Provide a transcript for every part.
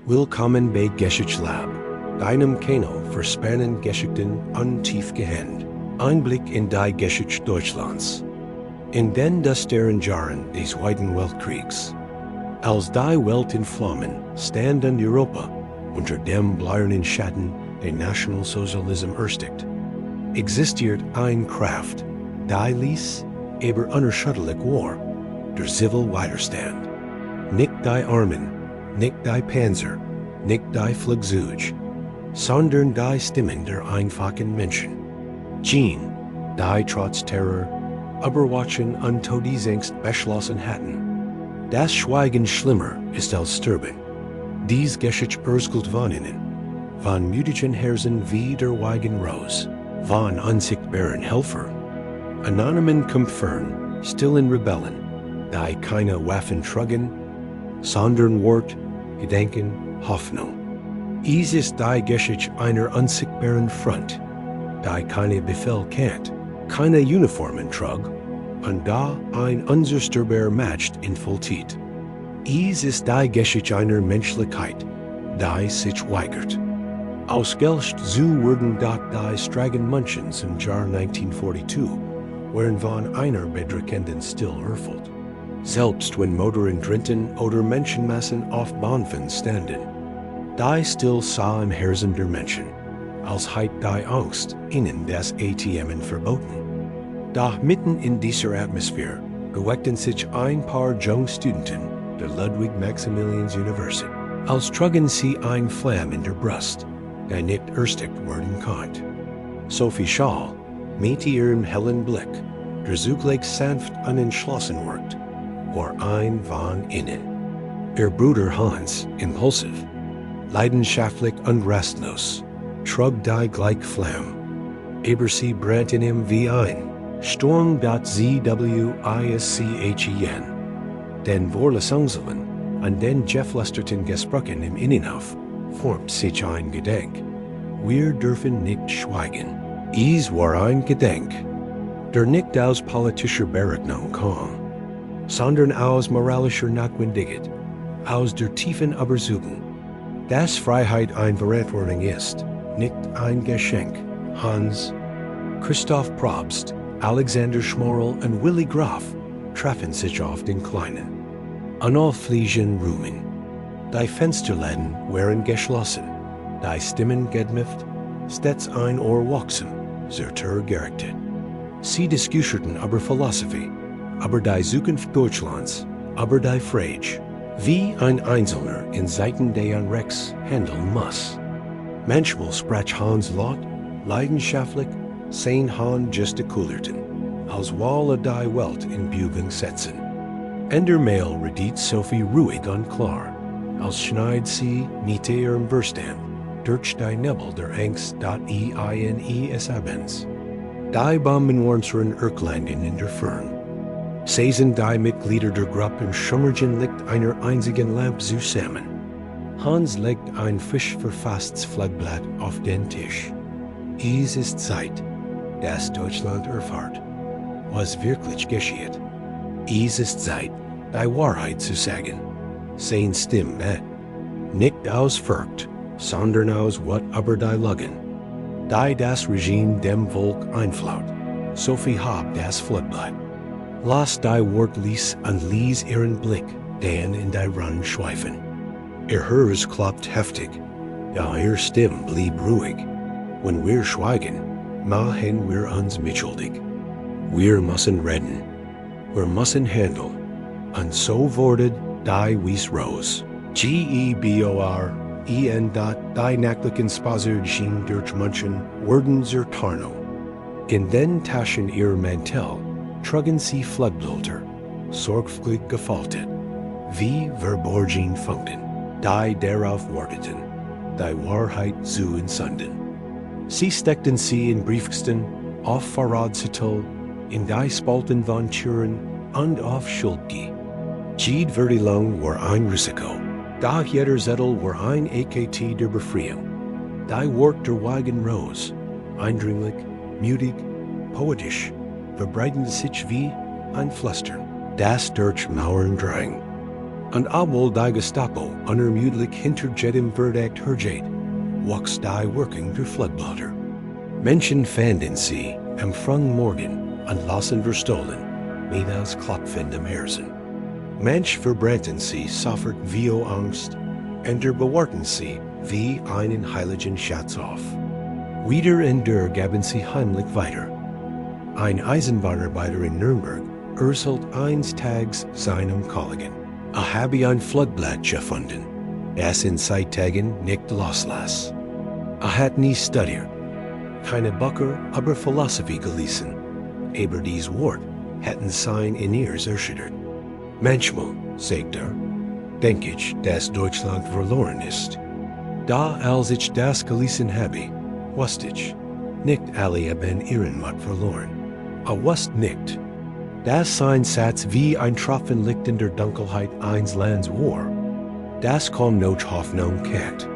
Willkommen bei GESCHICHTELAB, deinem Kanal für spannende Geschichten und tiefgehend Einblick in die Geschichte Deutschlands. In den düsteren Jahren des Zweiten Weltkriegs, als die Welt in Flammen stand und Europa unter dem bleiernen Schatten der Nationalsozialism erstickt, existiert eine Kraft, die ließ, aber unerschütterlich war, der Civil Widerstand. Nicht die Armen, nicht die Panzer, nicht die Flugzeuge, sondern die Stimmen der einfachen Menschen. Jene, die trotz Terror, Überwatchen und Todesangst beschlossen hatten. Das Schweigen schlimmer ist als Sterben. Dies geschieht Erzkultwarnungen, von mütigen Herzen wie der Wagen Rose, von unsichtbaren Helfer, anonymen Kämpfern, stillen Rebellen, die keine Waffen trugen, sondern Wort, Gedenken, Hoffnung. Es ist die Geschichte einer unsichtbaren Front, die keine Befehl kennt, keine Uniformen trug, und da ein unzerstörbarer Macht infiltriert. Es ist die Geschichte einer Menschlichkeit, die sich weigert. Ausgelöst zu wurden dort die Stragen Munchens im Jahr 1942, während von einer bedrückenden Still erfüllt. Selbst wenn Motoren drinten oder Menschenmassen auf Bahnhöfen standen, die Still sah im Herzen der Menschen, als heit die Angst ihnen das ATMen verboten. Doch mitten in dieser Atmosphäre bewegten sich ein paar junge Studenten der Ludwig-Maximilians-Universität, als trugen sie ein Flamme in der Brust, die nicht erstickt werden konnte. Sophie Schall, mit ihrem hellen Blick, der zugleich sanft und entschlossen wirkt, war ein von ihnen. Ihr Bruder Hans, impulsiv, leidenschaftlich und rastlos, trug die gleiche Flamme. Aber sie brannten ihm wie ein Sturm. Zwischen. Den Vorlesungen an den geflüsterten Gesprächen im Innenhof formt sich ein Gedenk. Wir dürfen nicht schweigen. Es war ein Gedenk, der nicht aus politischer Berechnung kam, sondern aus moralischer Notwendigkeit, aus der tiefen Überzeugung, dass Freiheit eine Verantwortung ist, nicht ein Geschenk. Hans, Christoph Probst, Alexander Schmorl und Willy Graf treffen sich auf den Kleinen. Unaufliegen Rumen. Die Fensterläden waren geschlossen, die Stimmen gedämpft, stets ein Ohr wachsam, zur Tür gerichtet. Sie diskutierten über Philosophie, über die Zukunft Deutschlands, über die Frage, wie ein Einzelner in Zeiten der Unrechts handeln muss. Manchmal sprach Hans laut, leidenschaftlich, sein Hand gestikulierten, als wolle die Welt in Bewegung setzen. Andermal redet Sophie ruhig und klar, als schneid sie mit ihrem Verstand durch die Nebel der Angst es abends. Die Bombenwarnern Irklanden in der Fern. Sie sind die Mitglieder der Gruppe im schummrigen Licht einer einzigen Lampe zusammen. Hans legt ein frisch verfasstes Flugblatt auf den Tisch. Es ist Zeit, dass Deutschland erfahrt, was wirklich geschieht. Es ist Zeit, die Wahrheit zu sagen. Sein Stimme, nicht aus Furcht, sondern aus what über die Lügen. Die das Regime dem Volk einflaut. Sophie habt das Flugblatt. Lass die Wort lies und lies ihren Blick, den in die Rand schweifen. Ihr Herz klopft heftig, ja ihr Stimme blieb ruhig. Wenn wir schweigen, machen wir uns mitschuldig. Wir müssen reden, wir müssen handeln, und so wurde die Weiße Rose. Gebor, die nacklichen Spaziergehen durch München wurden zur Tarnung. In den Taschen ihrer Mantel trugen sie Flugblätter, sorgfältig gefaltet, wie verborgen Funken, die darauf warteten, die Wahrheit zu entzünden. Sie steckten sie in Briefkästen, auf Vorratszettel, in die Spalten von Türen und auf Schultge. Jede Verteilung war ein Risiko, doch jeder Zettel war ein AKT der Befreiung. Die Wort der Wagen Rose, eindringlich, mutig, poetisch, verbreitete sich wie ein Flüstern, das durch Mauern drang. Und obwohl die Gestapo unermüdlich hinter jedem Verdacht hergeht, wuchs die Working der Floodblatter. Menschen fanden sie am frühen Morgen und lassen verstohlen, mit als klopfendem Herzen. Manch verbrannten sie sofort wie Angst, und bewahrten sie wie einen heiligen Schatz auf. Wieder und der gaben sie heimlich weiter. Ein Eisenbahnarbeiter in Nürnberg erzählt eines Tages seinem Kollegen, habe ein Floodblatt gefunden, das in Zeittagen nicht loslas. Hat nie studiert, keine Bücher, aber Philosophie gelesen, aber dies Wort hätten sein in ihrs erschüttert. Manchmal, sagt denk ich, dass Deutschland verloren ist. Da als ich das gelesen habe, wusste ich, nicht alle haben ihren Mut verloren. Wusste nicht, dass sein Satz wie ein Tropfen Licht in der Dunkelheit eines Lands war. Das kaum noch Hoffnung kennt.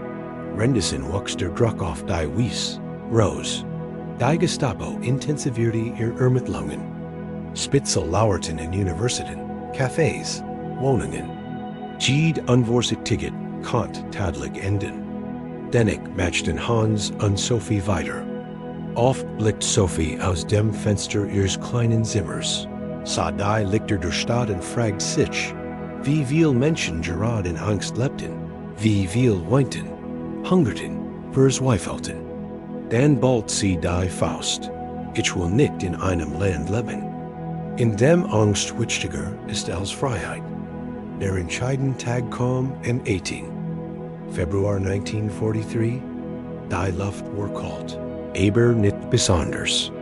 Rendesen wuchs der Druck auf die Weiße, Rose. Die Gestapo intensivierte ihre Ermittlungen. Spitzel lauerten in Universitäten, Cafés, Wohnungen. Jede unvorsichtiget konnte tadelig enden. Dennoch matchten Hans und Sophie weiter. Oft blickt Sophie aus dem Fenster ihres kleinen Zimmers, sah die Lichter der Stadt und fragt sich, wie viel Menschen gerade in Angst lebten, wie viel weinten, hungerten, verzweifelten. Dann bald sie die Faust, ich will nicht in einem Land leben. In dem Angst wichtiger ist als Freiheit. Der entscheidende Tag kam am 18. Februar 1943, die Luft war kalt, aber nicht besonders.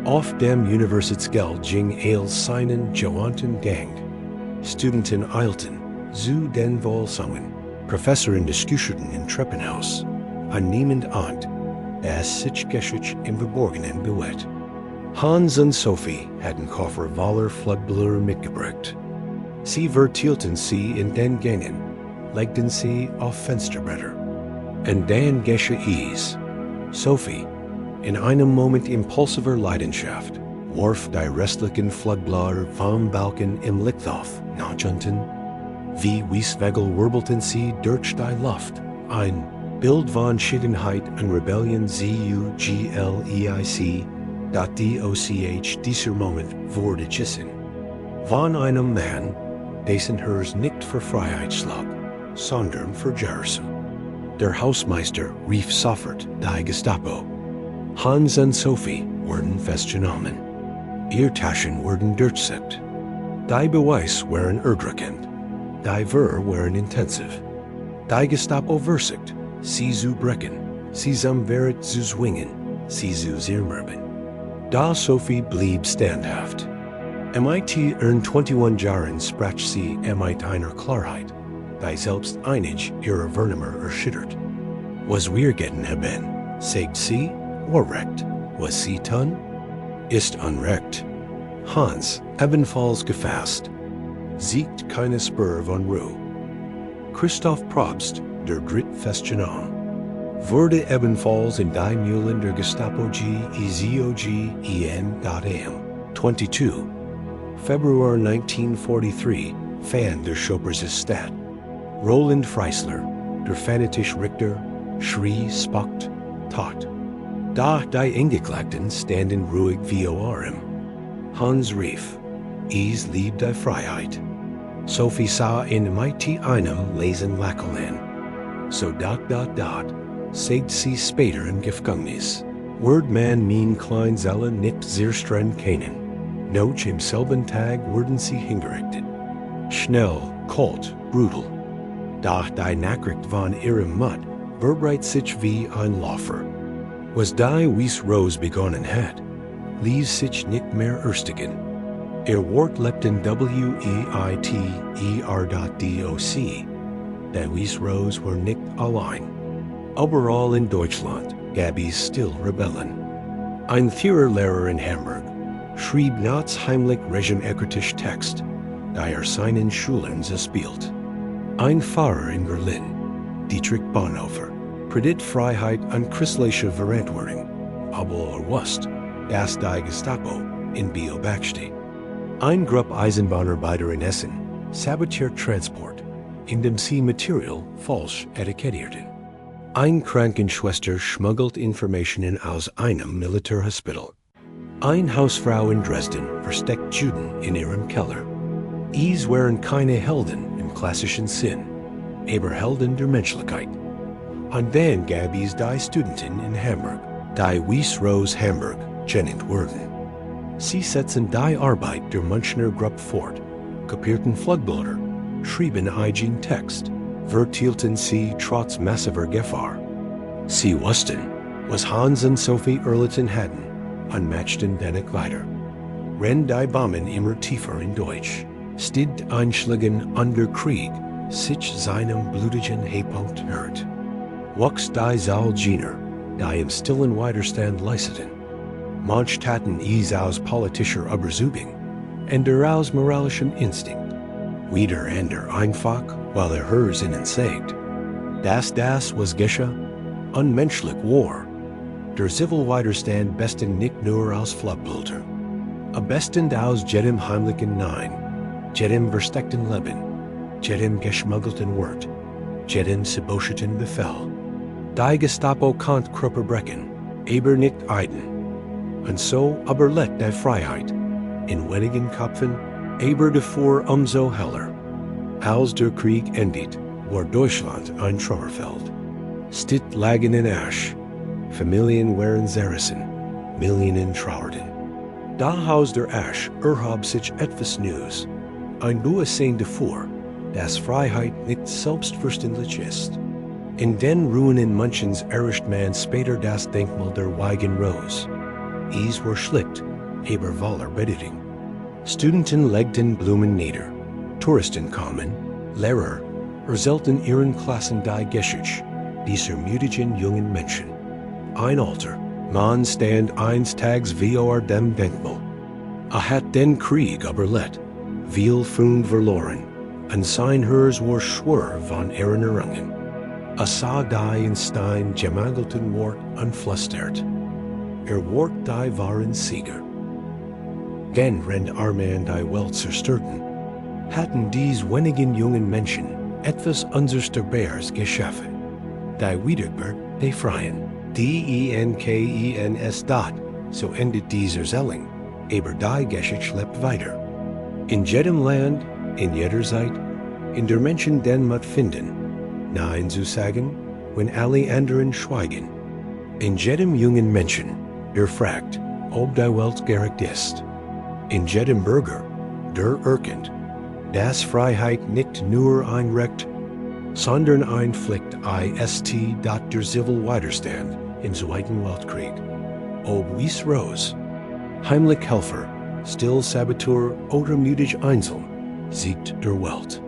Auf dem Universitätsgeld ging als seinen gewohnten Gang. Studenten eilten zu den Wohlsangen, Professoren diskutierten im Treppenhaus, und niemand ahnt, dass sich Geschichte im Verborgenen bewegt. Hans und Sophie hatten Koffer voller Floodblätter mitgebracht. Sie verteilten sie in den Gängen, legten sie auf Fensterbretter. Und dann geschah es. Sophie, in einem Moment impulsiver Leidenschaft, warf die restlichen Floodblätter vom Balkon im Licht auf, nachjunten. Wie Wieswegel wirbelten sie durch die Luft, ein Bild von Schiedenheit und Rebellion ZUGLEIC. Dieser Moment wurde gesehen. Von einem Mann, dessen Herz nicht für Freiheit schlug, sondern für Jahresel. Der Hausmeister rief sofort die Gestapo. Hans und Sophie wurden festgenommen. Ihre Taschen wurden durchsucht. Die Beweise waren erdrückend. Die Verhör waren intensiv. Die Gestapo versucht, sie zu brechen, sie zum Wert zu zwingen, sie zu zermürben. Da Sophie blieb standhaft. MIT in 21 Jahren sprach sie mit einer Klarheit, die selbst einig ihrer Wahrnehmer erschüttert. Was wir getan haben, sagt sie, war recht. Was sie tun, ist unrecht. Hans, ebenfalls gefasst, siegt keine Spur von Ruhe. Christoph Probst, der dritt festgenommen, wurde ebenfalls in die Mühlen der Gestapo GEZOG-EN.am. 22. Februar 1943 fand der Schöpferse statt. Roland Freisler, der fanatische Richter, schrie, spuckt, tat. Da die Angeklagten standen ruhig wie Ohren. Hans rief, es liebt die Freiheit. Sophie sah in MIT einem lesen Lackelen. So sagt sie später im Gefängnis. Wird man mein Kleinzelle nicht sehr streng kennen. Noch im selben Tag wurden sie hingerichtet. Schnell, kalt, brutal. Doch die Nachricht von ihrem Mut verbreitet sich wie ein Laufer. Was die Weiße Rose begonnen hat, ließ sich nicht mehr ersticken. Ihr Wort lebt in WEITER.DOC. Die Weiße Rose war nicht allein. Überall in Deutschland gab es still Rebellen. Ein Führerlehrer in Hamburg schrieb nachts heimlich regimekritische Text, da seinen Schülern spielt. Ein Pfarrer in Berlin, Dietrich Bonhoeffer, predict Freiheit und christliche Verantwortung, aber wusste, dass die Gestapo in Beobacht steht. Ein Gruppe Eisenbahnarbeiter in Essen sabotiert Transport in dem sie Material falsch etikettierten. Ein Krankenschwester schmuggelt Informationen aus einem Militärhospital. Ein Hausfrau in Dresden versteckt Juden in ihrem Keller. Es waren keine Helden im klassischen Sinn, aber Helden der Menschlichkeit. Und dann gab es die Studenten in Hamburg, die Weiße Rose Hamburg genannt wurden. Sie setzten die Arbeit der Münchner Gruppe fort, kopierten Flugblätter, schrieben eigenen Text, verteilten sie trotz massiver Gefahr. Sie wussten, was Hans und Sophie Ehrlichten hatten, und matchten dennoch weiter. Renn die Bomben immer tiefer in Deutsch, stid Einschlägen under Krieg, sich seinem blutigen Höhepunkt hört. Wuchs die Zahl jener, die im stillen Widerstand leisteten. Manch taten es aus politischer Überzeugung, und aus moralischem Instinkt. Wieder ander einfach, weil hers ihnen sagt. Das was geschah, unmenschlich war. Der Civil Widerstand besten nicht nur aus Flugblätter. Bestend aus jedem heimlichen Nein, jedem versteckten Leben, jedem geschmuggelten Wort, jedem saboterten Befehl. Die Gestapo konnt Krupper brechen, aber nicht eiden. Und so aber let die Freiheit, in wenigen Köpfen, aber davor umso heller. Als der Krieg endet, war Deutschland ein Trümmerfeld. Stitt lagen in Asch, Familien waren zerrissen, Millionen trauerten. Da aus der Asch erhob sich etwas Neues, ein Bewusstsein davor, dass Freiheit nicht selbstverständlich ist. In den Ruinen Münchens erricht man später das Denkmal der Weigen Rose. Es war schlicht, aber voller Bedeutung. Studenten legten Blumen nieder, Touristen kamen, Lehrer erzählten ihren Klassen die Geschichte dieser mutigen jungen Menschen. Ein Alter, man stand eines Tages vor dem Denkmal. Hat den Krieg überlebt, viel Pfund verloren, und sein Herz war schwer von Erinnerungen. Sah die in Stein gemangelten Wort unflüstert. Wort die waren Sieger. Gen rennt Armen die Welt zerstörten, hatten dies wenigen jungen Menschen etwas Unzerstörbares geschaffen. Die Wiedergeburt der Freien, DENKENS. So endet dieser Erzählung, aber die Geschichte lebt weiter. In jedem Land, in jeder Zeit, in der Menschen den Mut finden, Nein zu sagen, wenn alle anderen schweigen. In jedem jungen Menschen, der fragt, ob die Welt gerecht ist. In jedem Bürger, der erkennt, dass Freiheit nicht nur ein Recht, sondern ein Pflicht ist, der Civil Widerstand im Zweiten Weltkrieg. Ob Weiße Rose, heimlich Helfer, still Saboteur oder mutig Einzeln, siegt der Welt.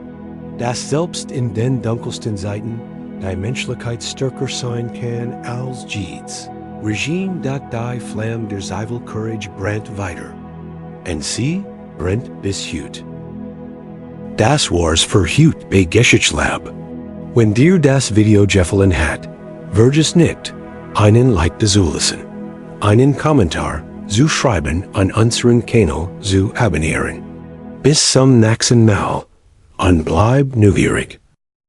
Dass selbst in den dunkelsten Zeiten die Menschlichkeit stärker sein kann als Jedes. Regime dat die Flamme der Civil Courage brennt weiter. Und sie brennt bis heute. Das war's für heute bei GESCHICHTELAB. Wenn dir das Video gefallen hat, würde es nicht einen Like zu lassen, einen Kommentar zu schreiben und unseren Kanal zu abonnieren. Bis zum nächsten Mal und bleib neugierig.